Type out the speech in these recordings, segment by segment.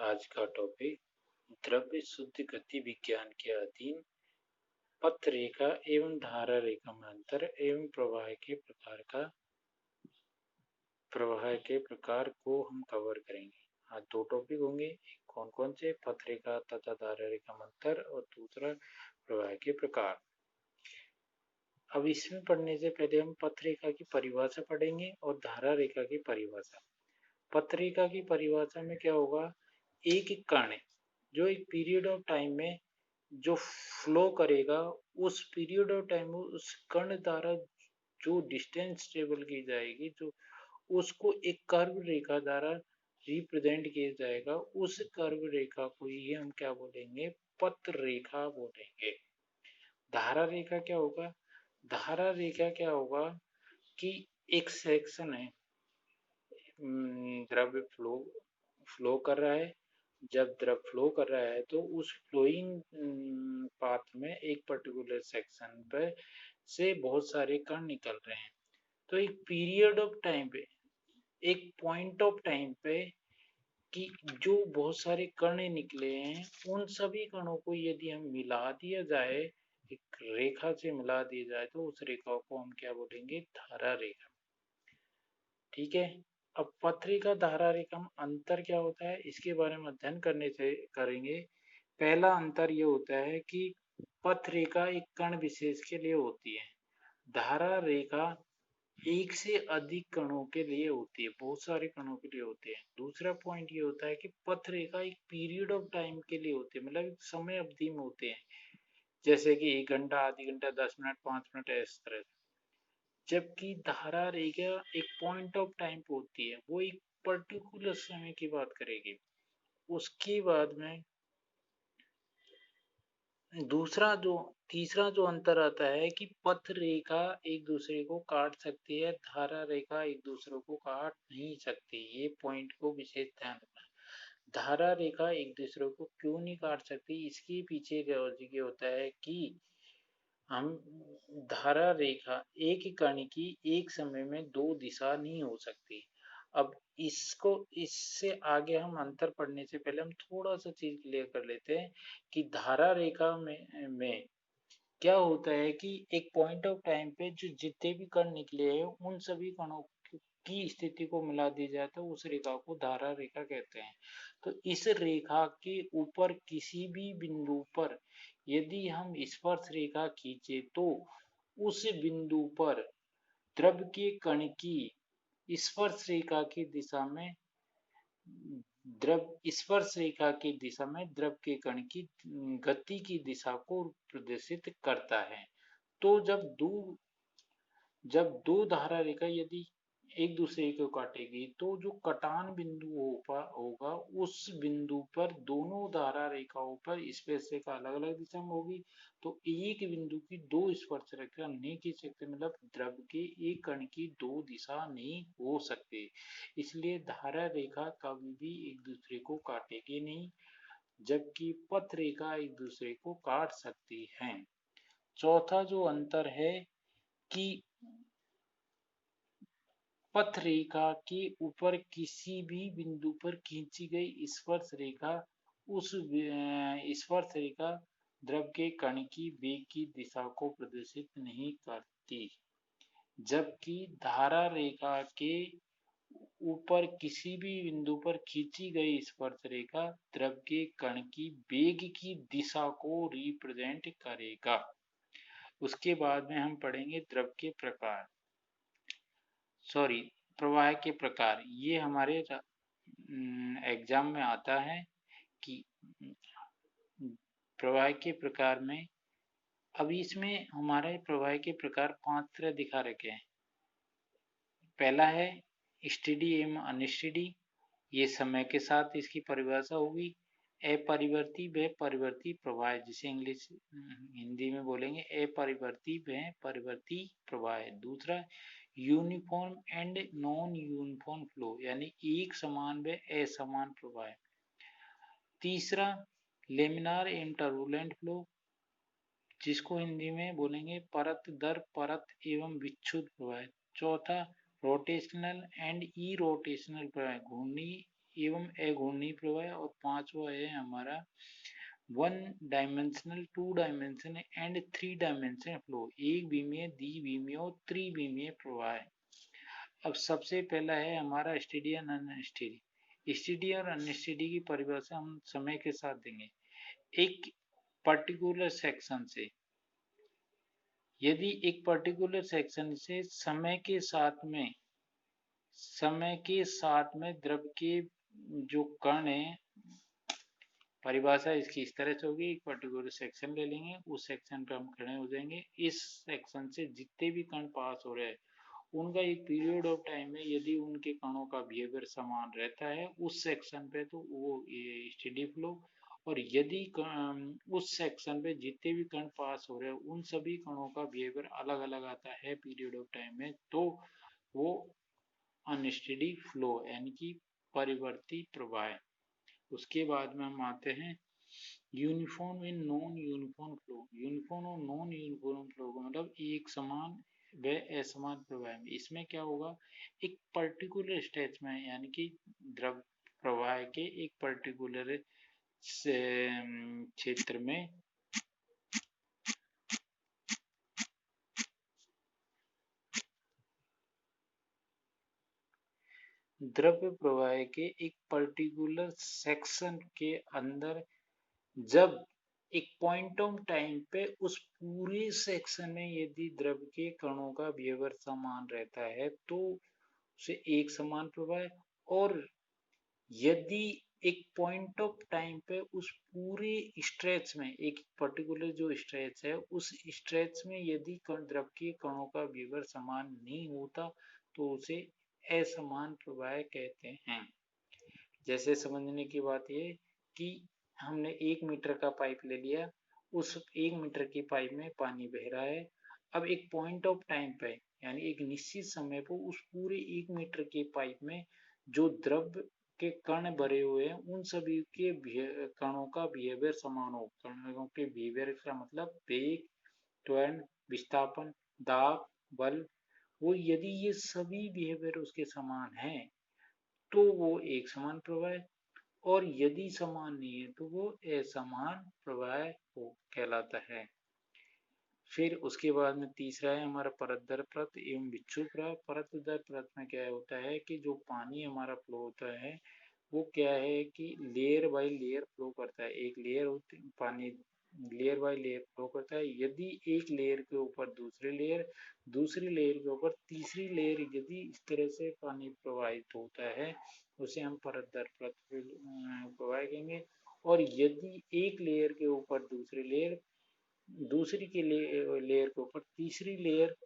आज का टॉपिक द्रव्य शुद्ध गति विज्ञान के अधीन पथ रेखा एवं धारा रेखा में अंतर एवं प्रवाह के प्रकार को हम कवर करेंगे। आज दो टॉपिक होंगे, एक कौन कौन से, पथ रेखा तथा धारा रेखा में अंतर और दूसरा प्रवाह के प्रकार। अब इसमें पढ़ने से पहले हम पथ रेखा की परिभाषा पढ़ेंगे और धारा रेखा की परिभाषा। पथ रेखा की परिभाषा में क्या होगा, एक कण जो एक पीरियड ऑफ टाइम में जो फ्लो करेगा, उस पीरियड ऑफ टाइम में उस कण द्वारा जो डिस्टेंस ट्रेवल की जाएगी, जो उसको एक कर्व रेखा द्वारा रिप्रेजेंट किया जाएगा, उस कर्व रेखा को ही हम क्या बोलेंगे, पथ रेखा बोलेंगे। धारा रेखा क्या होगा, धारा रेखा क्या होगा कि एक सेक्शन है, द्रव्य फ्लो कर रहा है। जब द्रव फ्लो कर रहा है तो उस फ्लोइंग पाथ में एक पर्टिकुलर सेक्शन पे से बहुत सारे कण निकल रहे हैं। तो एक पीरियड ऑफ टाइम पे, एक पॉइंट ऑफ टाइम पे कि जो बहुत सारे कण निकले हैं, उन सभी कणों को यदि हम मिला दिया जाए, एक रेखा से मिला दिया जाए, तो उस रेखा को हम क्या बोलेंगे, धारा रेखा। ठीक है। अब पथ रेखा धारा रेखा में अंतर क्या होता है, इसके बारे में अध्ययन करने से करेंगे। पहला अंतर ये होता है कि पथ रेखा एक कण विशेष के लिए होती है, धारा रेखा एक से अधिक कणों के लिए होती है, बहुत सारे कणों के लिए होती है। दूसरा पॉइंट ये होता है कि पथ रेखा एक पीरियड ऑफ टाइम के लिए होती है, मतलब एक समय अवधि में होते हैं, जैसे कि 1 घंटा, आधी घंटा, 10 मिनट, 5 मिनट, इस तरह। जबकि धारा रेखा एक पॉइंट ऑफ टाइम पे होती है, वो एक पर्टिकुलर समय की बात करेगी। उसके बाद में तीसरा जो अंतर आता है कि पथ रेखा एक दूसरे को काट सकती है, धारा रेखा एक दूसरे को काट नहीं सकती। ये पॉइंट को विशेष ध्यान रखना। धारा रेखा एक दूसरे को क्यों नहीं काट सकती, इसके पीछे लॉजिक ये होता है कि हम धारा रेखा एक कण की एक समय में दो दिशा नहीं हो सकती। अब इससे आगे हम अंतर पढ़ने से पहले हम थोड़ा सा चीज क्लियर कर लेते हैं कि धारा रेखा में क्या होता है कि एक पॉइंट ऑफ टाइम पे जो जितने भी कण निकले हैं, उन सभी कणों की स्थिति को मिला दी जाए तो उस रेखा को धारा रेखा कहते हैं। तो इस रेखा के ऊपर किसी भी बिंदु पर यदि हम स्पर्श रेखा खींचे तो उस बिंदु पर द्रव के कण की स्पर्श रेखा की दिशा में स्पर्श रेखा की दिशा में द्रव के कण की गति की दिशा को प्रदर्शित करता है। तो जब दो धारा रेखा यदि एक दूसरे को काटेगी, तो जो कटान बिंदु होगा, उस बिंदु पर दोनों धारा रेखाओं पर स्पर्श रेखा अलग अलग दिशा में होगी। तो एक बिंदु की दो स्पर्श रेखा नहीं खींच सकते, मतलब द्रव के एक कण की दो दिशा नहीं हो सकती। इसलिए धारा रेखा कभी भी एक दूसरे को काटेगी नहीं, जबकि पथ रेखा एक दूसरे को काट सकती है। चौथा जो अंतर है कि पथ रेखा के ऊपर किसी भी बिंदु पर खींची गई स्पर्श रेखा उस स्पर्श रेखा द्रव के कण की वेग की दिशा को प्रदर्शित नहीं करती, जबकि धारा रेखा के ऊपर किसी भी बिंदु पर खींची गई स्पर्श रेखा द्रव के कण की वेग की दिशा को रिप्रेजेंट करेगा। उसके बाद में हम पढ़ेंगे द्रव के प्रकार, प्रवाह के प्रकार। ये हमारे एग्जाम में आता है कि प्रवाह के प्रकार में, अभी इसमें हमारे प्रवाह के प्रकार 5 तरह दिखा रखे हैं। पहला है स्टेडी एवं अनस्टेडी, ये समय के साथ इसकी परिभाषा होगी। अपरिवर्ती व परिवर्ती प्रवाह, जिसे हिंदी में बोलेंगे अपरिवर्ती व परिवर्ती प्रवाह। दूसरा uniform and non uniform flow, यानी एक समान व असमान प्रवाह। तीसरा लेमिनार एंड टर्बुलेंट फ्लो, जिसको हिंदी में बोलेंगे परत दर परत एवं विक्षुब्ध प्रवाह। चौथा रोटेशनल एंड ई रोटेशनल प्रवाह, घूर्णी एवं अघूर्णी प्रवाह, और पांचवा है हमारा one dimensional, two dimensional and three dimensional flow, एक विमीय, द्विविमीय और त्रिविमीय प्रवाह। अब सबसे पहला है हमारा स्टेडी और अनस्टेडी। स्टेडी और अनस्टेडी की परिभाषा हम समय के साथ देंगे। एक पर्टिकुलर सेक्शन से, यदि एक पर्टिकुलर सेक्शन से समय के साथ में द्रव के जो कण है, परिभाषा इसकी इस तरह से होगी। एक पर्टिकुलर सेक्शन ले लेंगे, उस सेक्शन पे हम खड़े हो जाएंगे, इस सेक्शन से जितने भी कण पास हो रहे हैं उनका एक पीरियड ऑफ टाइम में यदि उनके कणों का बिहेवियर समान रहता है उस सेक्शन पे, तो वो स्टेडी फ्लो। और यदि उस सेक्शन पे जितने भी कण पास हो रहे हैं उन सभी कणों का बिहेवियर अलग अलग आता है पीरियड ऑफ टाइम में, तो वो अनस्टेडी फ्लो यानी कि परिवर्ती प्रवाह। उसके बाद में हम आते हैं uniform in non uniform flow. Uniform और नॉन यूनिफॉर्म फ्लो का मतलब एक समान व असमान प्रवाह में। इसमें क्या होगा, एक पर्टिकुलर स्टेज में यानी कि द्रव प्रवाह के एक पर्टिकुलर क्षेत्र में द्रव प्रवाह के एक पर्टिकुलर सेक्शन के अंदर जब एक पॉइंट ऑफ टाइम पे उस पूरे सेक्शन में यदि द्रव के कणों का बिहेवियर समान रहता है तो उसे एक समान प्रवाह। और यदि एक पॉइंट ऑफ टाइम पे उस पूरे स्ट्रेच में, एक पर्टिकुलर जो स्ट्रेच है उस स्ट्रेच में यदि द्रव के कणों का बिहेवियर समान नहीं होता तो उसे असमान प्रवाह कहते हैं। जैसे समझने की बात ये कि हमने 1 मीटर का पाइप ले लिया, उस 1 मीटर की पाइप में पानी बह रहा है। अब एक पॉइंट ऑफ टाइम पे यानी एक निश्चित समय पर उस पूरे 1 मीटर के पाइप में जो द्रव के कण भरे हुए हैं उन सभी के कणों का बिहेवियर समान हो। कणों के बिहेवियर का मतलब वेग, त्वरण, विस्थापन, दाब, बल, वो यदि ये सभी बिहेवियर उसके समान है तो वो एक समान प्रवाह है। और यदि समान नहीं है तो वो असमान प्रवाह कहलाता है। फिर उसके बाद में तीसरा है हमारा परत दर परत एवं विक्षुप प्रवाह। परत दर परत में क्या होता है कि जो पानी हमारा फ्लो होता है वो क्या है कि लेयर बाय लेयर फ्लो करता है। एक लेयर होती पानी लेयर बाय लेयर फ्लो करता है। यदि एक लेयर के ऊपर दूसरी लेयर, दूसरी लेयर के ऊपर तीसरी लेयर यदि इस तरह से पानी प्रवाहित होता है उसे हम परत दर परत प्रवाह कहेंगे। और यदि एक लेयर के ऊपर दूसरी लेयर, दूसरी के लेयर के ऊपर तीसरी लेयर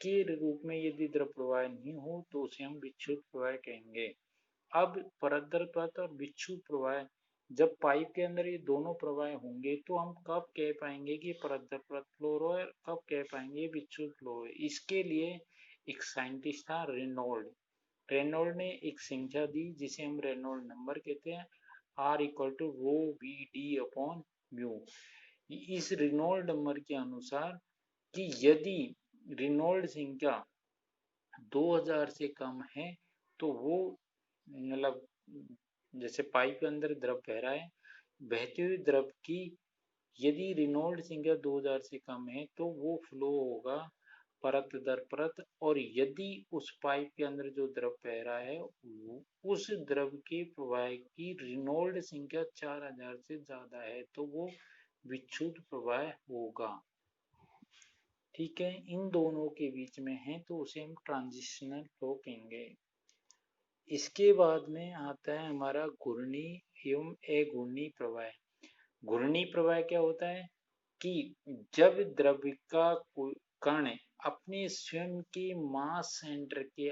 के रूप में यदि द्रव प्रवाह नहीं हो तो उसे हम विक्षुब्ध प्रवाह कहेंगे। अब परत दर परत और विक्षुब्ध प्रवाह, जब पाइप के अंदर ये दोनों प्रवाह होंगे तो हम कब कह पाएंगे कि परत दर परत फ्लो हो रहा है, कब कह पाएंगे विक्षुब्ध फ्लो हो। इसके लिए एक साइंटिस्ट था रेनॉल्ड। रेनॉल्ड ने एक संख्या दी जिसे हम रेनॉल्ड नंबर कहते हैं, R equal to rho V D upon mu. इस रेनॉल्ड नंबर के अनुसार कि यदि रेनॉल्ड संख्या 2000 से कम है तो वो मतलब जैसे पाइप के अंदर द्रव बह रहा है, बहते हुए द्रव की यदि रेनॉल्ड संख्या 2000 से कम है तो वो फ्लो होगा परत दर परत। और यदि उस पाइप के अंदर जो द्रव बह रहा है उस द्रव के प्रवाह की रेनॉल्ड संख्या 4000 से ज्यादा है तो वो विक्षुब्ध प्रवाह होगा। ठीक है, इन दोनों के बीच में है तो उसे हम ट्रांजिशनल फ्लो कहेंगे। इसके बाद में आता है हमारा घूर्णी एवं अघूर्णी प्रवाह। घूर्णी प्रवाह क्या होता है कि जब द्रव का कोई कण अपने स्वयं के मास सेंटर के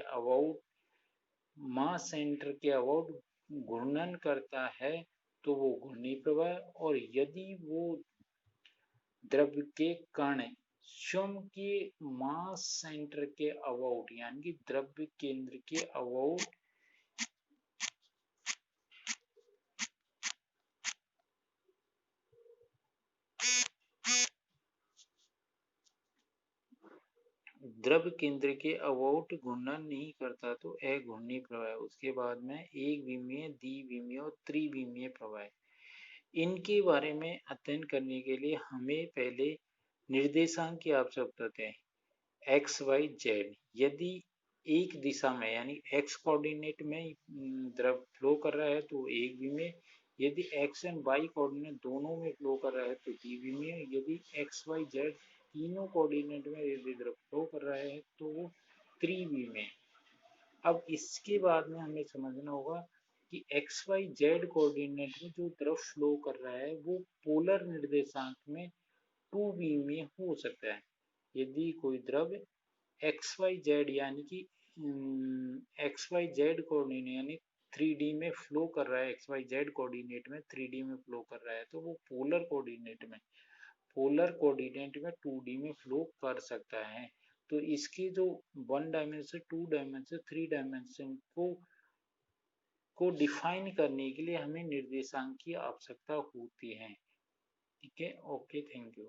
अबाउट घूर्णन करता है तो वो घूर्णी प्रवाह। और यदि वो द्रव के कण स्वयं के मास सेंटर के अबाउट यानी कि द्रव केंद्र के अबाउट द्रव केंद्र के अबाउट घूर्णन नहीं करता तो अघूर्णी प्रवाह। उसके बाद में एक विमीय, द्विविमीय और त्रिविमीय प्रवाह। इनके बारे में अध्ययन करने के लिए हमें पहले निर्देशांक की आवश्यकता होती है, एक्स वाई जेड। यदि एक दिशा में यानी एक्स कोऑर्डिनेट में द्रव फ्लो कर रहा है तो एक विमीय, यदि एक्स एंड वाई कोऑर्डिनेट दोनों में फ्लो कर रहा है तो द्विविमीय, यदि एक्स वाई जेड तीनों कोऑर्डिनेट में यदि द्रव फ्लो कर रहा है तो वो त्रिविमीय। अब इसके बाद में हमें समझना होगा कि एक्स वाई जेड कोऑर्डिनेट में जो द्रव फ्लो कर रहा है वो पोलर निर्देशांक में टू बी में हो सकता है। यदि कोई द्रव एक्स वाई जेड यानी कि एक्स वाई जेड कोऑर्डिनेट यानी 3D में फ्लो कर रहा है, एक्स वाई जेड कोऑर्डिनेट में 3D में फ्लो कर रहा है तो वो पोलर कोऑर्डिनेट में 2D में फ्लो कर सकता है। तो इसके जो 1 डायमेंशन, 2 डायमेंशन, 3 डायमेंशन को डिफाइन करने के लिए हमें निर्देशांक की आवश्यकता होती है। ठीक है, ओके, थैंक यू।